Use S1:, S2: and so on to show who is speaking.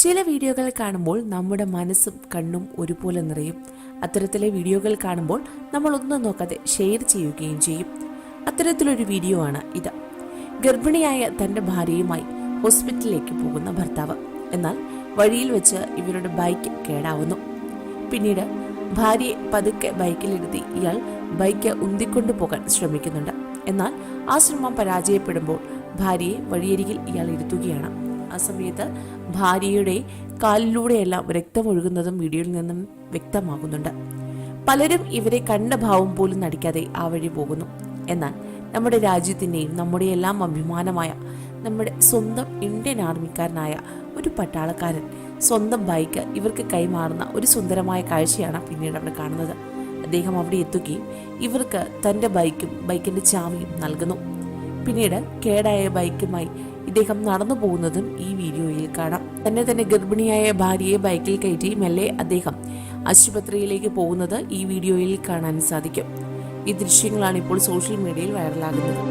S1: ചില വീഡിയോകൾ കാണുമ്പോൾ നമ്മുടെ മനസ്സും കണ്ണും ഒരുപോലെ നിറയും. അത്തരത്തിലെ വീഡിയോകൾ കാണുമ്പോൾ നമ്മൾ ഒന്നും നോക്കാതെ ഷെയർ ചെയ്യുകയും ചെയ്യും. അത്തരത്തിലൊരു വീഡിയോ ആണ് ഇത്. ഗർഭിണിയായ തന്റെ ഭാര്യയുമായി ഹോസ്പിറ്റലിലേക്ക് പോകുന്ന ഭർത്താവ്. എന്നാൽ വഴിയിൽ വെച്ച് ഇവരുടെ ബൈക്ക് കേടാവുന്നു. പിന്നീട് ഭാര്യയെ പതുക്കെ ബൈക്കിലിരുത്തി ഇയാൾ ബൈക്ക് ഉന്തിക്കൊണ്ടു പോകാൻ ശ്രമിക്കുന്നുണ്ട്. എന്നാൽ ആ ശ്രമം പരാജയപ്പെടുമ്പോൾ ഭാര്യയെ വഴിയരികിൽ ഇയാൾ ഇരുത്തുകയാണ്. ആ സമയത്ത് ഭാര്യയുടെ കാലിലൂടെയെല്ലാം രക്തമൊഴുകുന്നതും വീഡിയോയിൽ നിന്നും വ്യക്തമാകുന്നുണ്ട്. പലരും ഇവരെ കണ്ട ഭാവം പോലും നടിക്കാതെ ആ വഴി പോകുന്നു. എന്നാൽ നമ്മുടെ രാജ്യത്തിൻ്റെയും നമ്മുടെ എല്ലാം അഭിമാനമായ നമ്മുടെ സ്വന്തം ഇന്ത്യൻ ആർമിക്കാരനായ ഒരു പട്ടാളക്കാരൻ സ്വന്തം ബൈക്ക് ഇവർക്ക് കൈമാറുന്ന ഒരു സുന്ദരമായ കാഴ്ചയാണ് പിന്നീട് അവിടെ കാണുന്നത്. അദ്ദേഹം അവിടെ എത്തുകയും ഇവർക്ക് തൻ്റെ ബൈക്കിൻ്റെ ചാവിയും നൽകുന്നു. പിന്നീട് കേടായ ബൈക്കുമായി ഇദ്ദേഹം നടന്നു പോകുന്നതും ഈ വീഡിയോയിൽ കാണാം. തന്നെ ഗർഭിണിയായ ഭാര്യയെ ബൈക്കിൽ കയറ്റി മെല്ലെ അദ്ദേഹം ആശുപത്രിയിലേക്ക് പോകുന്നത് ഈ വീഡിയോയിൽ കാണാൻ സാധിക്കും. ഈ ദൃശ്യങ്ങളാണ് ഇപ്പോൾ സോഷ്യൽ മീഡിയയിൽ വൈറലാകുന്നത്.